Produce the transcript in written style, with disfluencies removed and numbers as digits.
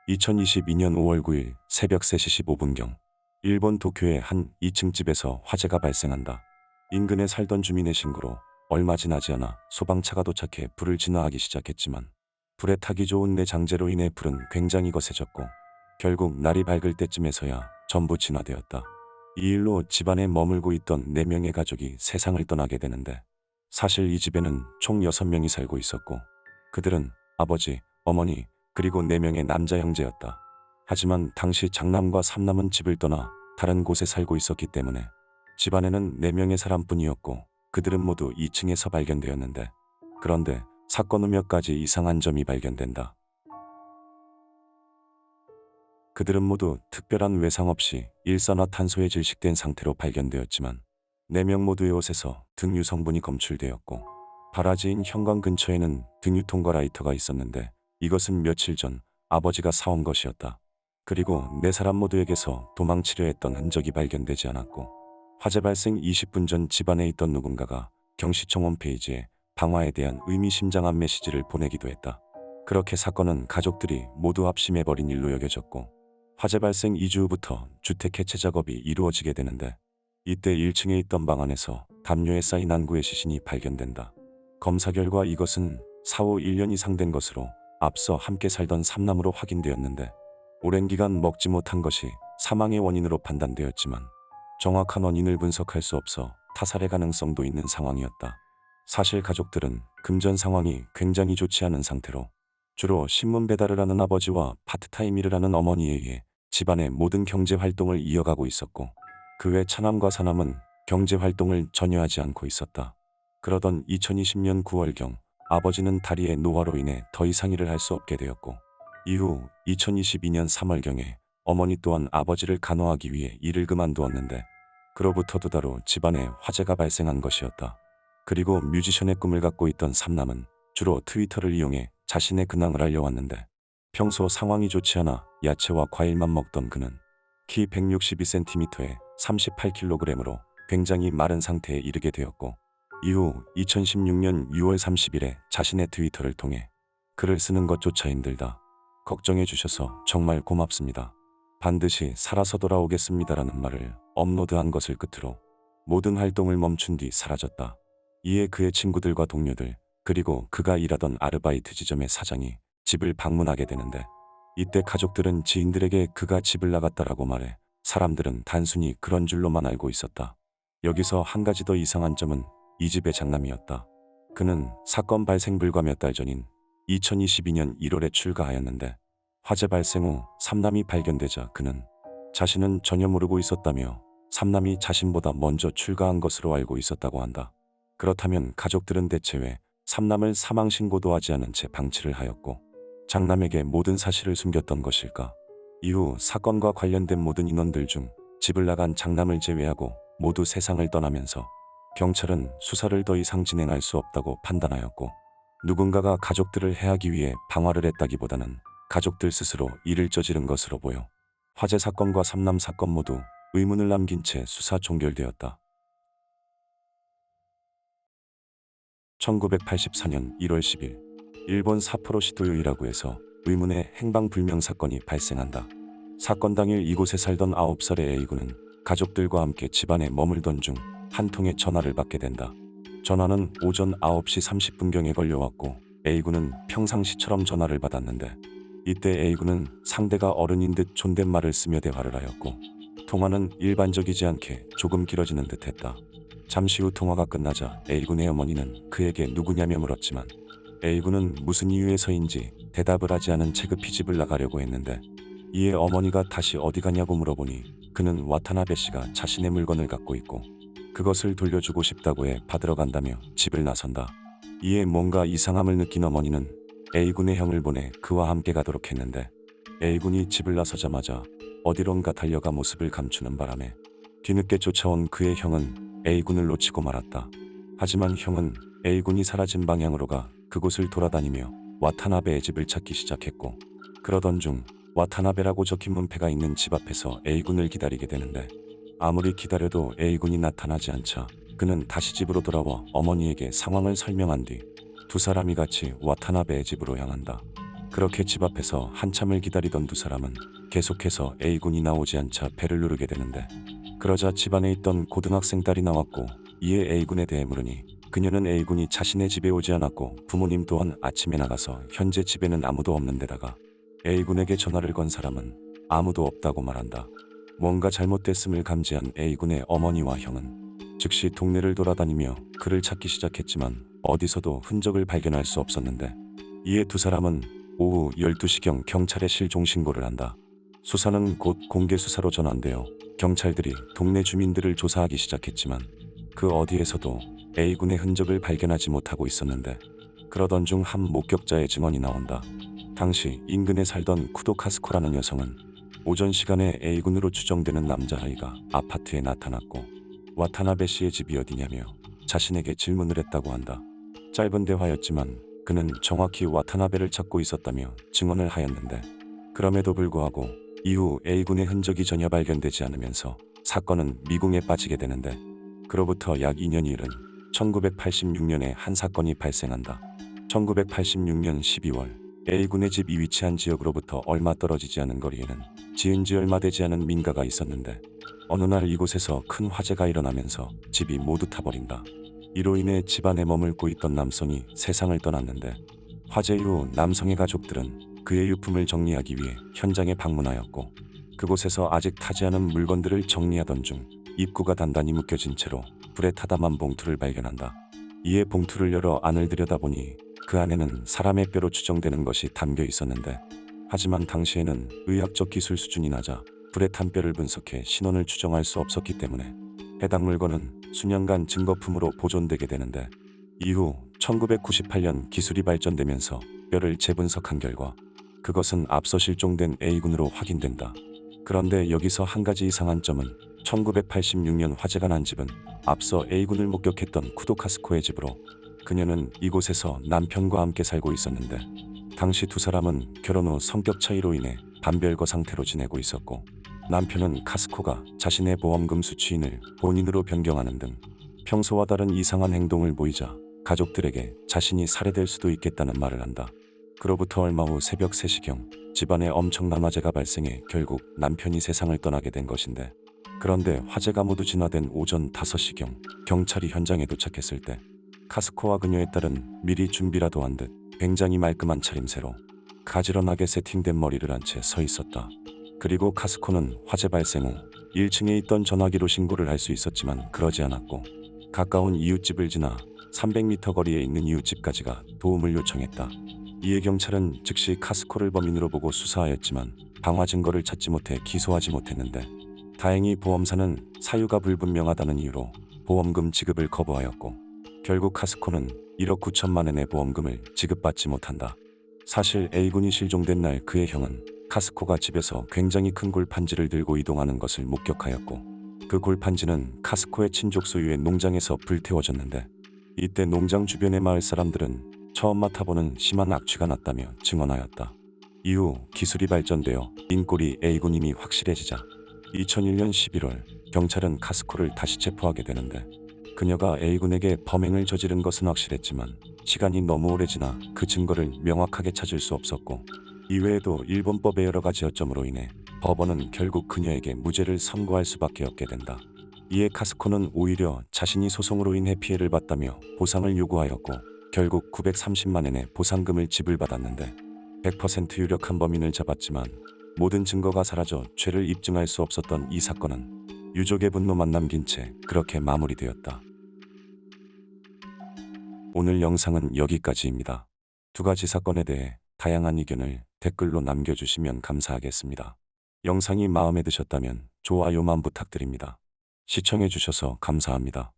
2022년 5월 9일 새벽 3시 15분경 일본 도쿄의 한 2층 집에서 화재가 발생한다. 인근에 살던 주민의 신고로 얼마 지나지 않아 소방차가 도착해 불을 진화하기 시작했지만 불에 타기 좋은 내장재로 인해 불은 굉장히 거세졌고 결국 날이 밝을 때쯤에서야 전부 진화되었다. 이 일로 집안에 머물고 있던 4명의 가족이 세상을 떠나게 되는데, 사실 이 집에는 총 6명이 살고 있었고 그들은 아버지, 어머니, 그리고 4명의 남자 형제였다. 하지만 당시 장남과 삼남은 집을 떠나 다른 곳에 살고 있었기 때문에 집안에는 4명의 사람뿐이었고 그들은 모두 2층에서 발견되었는데, 그런데 사건 후 몇 가지 이상한 점이 발견된다. 그들은 모두 특별한 외상 없이 일산화탄소에 질식된 상태로 발견되었지만 4명 모두의 옷에서 등유 성분이 검출되었고 바라지인 현관 근처에는 등유통과 라이터가 있었는데 이것은 며칠 전 아버지가 사온 것이었다. 그리고 4사람 모두에게서 도망치려 했던 흔적이 발견되지 않았고 화재 발생 20분 전 집안에 있던 누군가가 경시청 홈페이지에 방화에 대한 의미심장한 메시지를 보내기도 했다. 그렇게 사건은 가족들이 모두 합심해버린 일로 여겨졌고 화재 발생 2주 후부터 주택 해체 작업이 이루어지게 되는데, 이때 1층에 있던 방 안에서 담요에 쌓인 안구의 시신이 발견된다. 검사 결과 이것은 사후 1년 이상 된 것으로 앞서 함께 살던 삼남으로 확인되었는데, 오랜 기간 먹지 못한 것이 사망의 원인으로 판단되었지만 정확한 원인을 분석할 수 없어 타살의 가능성도 있는 상황이었다. 사실 가족들은 금전 상황이 굉장히 좋지 않은 상태로 주로 신문 배달을 하는 아버지와 파트타임 일을 하는 어머니에 의해 집안의 모든 경제 활동을 이어가고 있었고, 그 외 차남과 사남은 경제 활동을 전혀 하지 않고 있었다. 그러던 2020년 9월경 아버지는 다리의 노화로 인해 더 이상 일을 할 수 없게 되었고, 이후 2022년 3월경에 어머니 또한 아버지를 간호하기 위해 일을 그만두었는데, 그로부터 2달 후 집안에 화재가 발생한 것이었다. 그리고 뮤지션의 꿈을 갖고 있던 삼남은 주로 트위터를 이용해 자신의 근황을 알려왔는데, 평소 상황이 좋지 않아 야채와 과일만 먹던 그는 키 162cm에 38kg으로 굉장히 마른 상태에 이르게 되었고, 이후 2016년 6월 30일에 자신의 트위터를 통해 글을 쓰는 것조차 힘들다. 걱정해 주셔서 정말 고맙습니다. 반드시 살아서 돌아오겠습니다라는 말을 업로드한 것을 끝으로 모든 활동을 멈춘 뒤 사라졌다. 이에 그의 친구들과 동료들, 그리고 그가 일하던 아르바이트 지점의 사장이 집을 방문하게 되는데, 이때 가족들은 지인들에게 그가 집을 나갔다라고 말해 사람들은 단순히 그런 줄로만 알고 있었다. 여기서 한 가지 더 이상한 점은 이 집의 장남이었다. 그는 사건 발생 불과 몇 달 전인 2022년 1월에 출가하였는데, 화재 발생 후 삼남이 발견되자 그는 자신은 전혀 모르고 있었다며 삼남이 자신보다 먼저 출가한 것으로 알고 있었다고 한다. 그렇다면 가족들은 대체 왜 삼남을 사망 신고도 하지 않은 채 방치를 하였고 장남에게 모든 사실을 숨겼던 것일까? 이후 사건과 관련된 모든 인원들 중 집을 나간 장남을 제외하고 모두 세상을 떠나면서 경찰은 수사를 더 이상 진행할 수 없다고 판단하였고, 누군가가 가족들을 해하기 위해 방화를 했다기보다는 가족들 스스로 일을 저지른 것으로 보여 화재 사건과 삼남 사건 모두 의문을 남긴 채 수사 종결되었다. 1984년 1월 10일 일본 사포로시 도요이라구에서 의문의 행방불명 사건이 발생한다. 사건 당일 이곳에 살던 9살의 A군은 가족들과 함께 집안에 머물던 중 한 통의 전화를 받게 된다. 전화는 오전 9시 30분경에 걸려왔고 A군은 평상시처럼 전화를 받았는데, 이때 A군은 상대가 어른인 듯 존댓말을 쓰며 대화를 하였고 통화는 일반적이지 않게 조금 길어지는 듯 했다. 잠시 후 통화가 끝나자 A군의 어머니는 그에게 누구냐며 물었지만 A군은 무슨 이유에서인지 대답을 하지 않은 채 급히 집을 나가려고 했는데, 이에 어머니가 다시 어디 가냐고 물어보니 그는 와타나베 씨가 자신의 물건을 갖고 있고 그것을 돌려주고 싶다고 해 받으러 간다며 집을 나선다. 이에 뭔가 이상함을 느낀 어머니는 A군의 형을 보내 그와 함께 가도록 했는데, A군이 집을 나서자마자 어디론가 달려가 모습을 감추는 바람에 뒤늦게 쫓아온 그의 형은 A군을 놓치고 말았다. 하지만 형은 A군이 사라진 방향으로 가 그곳을 돌아다니며 와타나베의 집을 찾기 시작했고, 그러던 중 와타나베라고 적힌 문패가 있는 집 앞에서 A군을 기다리게 되는데, 아무리 기다려도 A군이 나타나지 않자 그는 다시 집으로 돌아와 어머니에게 상황을 설명한 뒤 2사람이 같이 와타나베의 집으로 향한다. 그렇게 집 앞에서 한참을 기다리던 두 사람은 계속해서 A군이 나오지 않자 배를 누르게 되는데, 그러자 집안에 있던 고등학생 딸이 나왔고 이에 A군에 대해 물으니 그녀는 A군이 자신의 집에 오지 않았고 부모님 또한 아침에 나가서 현재 집에는 아무도 없는 데다가 A군에게 전화를 건 사람은 아무도 없다고 말한다. 뭔가 잘못됐음을 감지한 A군의 어머니와 형은 즉시 동네를 돌아다니며 그를 찾기 시작했지만 어디서도 흔적을 발견할 수 없었는데, 이에 두 사람은 오후 12시경 경찰에 실종 신고를 한다. 수사는 곧 공개 수사로 전환되어 경찰들이 동네 주민들을 조사하기 시작했지만 그 어디에서도 A군의 흔적을 발견하지 못하고 있었는데, 그러던 중 한 목격자의 증언이 나온다. 당시 인근에 살던 쿠도 카스코라는 여성은 오전 시간에 A군으로 추정되는 남자아이가 아파트에 나타났고 와타나베 씨의 집이 어디냐며 자신에게 질문을 했다고 한다. 짧은 대화였지만 그는 정확히 와타나베를 찾고 있었다며 증언을 하였는데, 그럼에도 불구하고 이후 A군의 흔적이 전혀 발견되지 않으면서 사건은 미궁에 빠지게 되는데, 그로부터 약 2년이 흐른 1986년에 한 사건이 발생한다. 1986년 12월 A군의 집이 위치한 지역으로부터 얼마 떨어지지 않은 거리에는 지은 지 얼마 되지 않은 민가가 있었는데, 어느 날 이곳에서 큰 화재가 일어나면서 집이 모두 타버린다. 이로 인해 집안에 머물고 있던 남성이 세상을 떠났는데, 화재 이후 남성의 가족들은 그의 유품을 정리하기 위해 현장에 방문하였고 그곳에서 아직 타지 않은 물건들을 정리하던 중 입구가 단단히 묶여진 채로 불에 타담한 봉투를 발견한다. 이에 봉투를 열어 안을 들여다보니 그 안에는 사람의 뼈로 추정되는 것이 담겨 있었는데, 하지만 당시에는 의학적 기술 수준이 낮아 불에 탄 뼈를 분석해 신원을 추정할 수 없었기 때문에 해당 물건은 수년간 증거품으로 보존되게 되는데, 이후 1998년 기술이 발전되면서 뼈를 재분석한 결과 그것은 앞서 실종된 A군으로 확인된다. 그런데 여기서 한 가지 이상한 점은 1986년 화재가 난 집은 앞서 A군을 목격했던 쿠도 카스코의 집으로 그녀는 이곳에서 남편과 함께 살고 있었는데, 당시 두 사람은 결혼 후 성격 차이로 인해 반별거 상태로 지내고 있었고, 남편은 카스코가 자신의 보험금 수취인을 본인으로 변경하는 등 평소와 다른 이상한 행동을 보이자 가족들에게 자신이 살해될 수도 있겠다는 말을 한다. 그로부터 얼마 후 새벽 3시경 집안에 엄청난 화재가 발생해 결국 남편이 세상을 떠나게 된 것인데, 그런데 화재가 모두 진화된 오전 5시경 경찰이 현장에 도착했을 때 카스코와 그녀의 딸은 미리 준비라도 한 듯 굉장히 말끔한 차림새로 가지런하게 세팅된 머리를 한 채 서 있었다. 그리고 카스코는 화재 발생 후 1층에 있던 전화기로 신고를 할 수 있었지만 그러지 않았고 가까운 이웃집을 지나 300m 거리에 있는 이웃집까지 가 도움을 요청했다. 이에 경찰은 즉시 카스코를 범인으로 보고 수사하였지만 방화 증거를 찾지 못해 기소하지 못했는데, 다행히 보험사는 사유가 불분명하다는 이유로 보험금 지급을 거부하였고 결국 카스코는 1억 9천만 원의 보험금을 지급받지 못한다. 사실 A군이 실종된 날 그의 형은 카스코가 집에서 굉장히 큰 골판지를 들고 이동하는 것을 목격하였고 그 골판지는 카스코의 친족 소유의 농장에서 불태워졌는데, 이때 농장 주변의 마을 사람들은 처음 맡아보는 심한 악취가 났다며 증언하였다. 이후 기술이 발전되어 인꼴이 A군임이 확실해지자 2001년 11월 경찰은 카스코를 다시 체포하게 되는데, 그녀가 A군에게 범행을 저지른 것은 확실했지만 시간이 너무 오래 지나 그 증거를 명확하게 찾을 수 없었고, 이외에도 일본법의 여러 가지 여점으로 인해 법원은 결국 그녀에게 무죄를 선고할 수밖에 없게 된다. 이에 카스코는 오히려 자신이 소송으로 인해 피해를 봤다며 보상을 요구하였고 결국 930만 원의 보상금을 지불받았는데, 100% 유력한 범인을 잡았지만 모든 증거가 사라져 죄를 입증할 수 없었던 이 사건은 유족의 분노만 남긴 채 그렇게 마무리되었다. 오늘 영상은 여기까지입니다. 두 가지 사건에 대해 다양한 의견을 댓글로 남겨주시면 감사하겠습니다. 영상이 마음에 드셨다면 좋아요만 부탁드립니다. 시청해주셔서 감사합니다.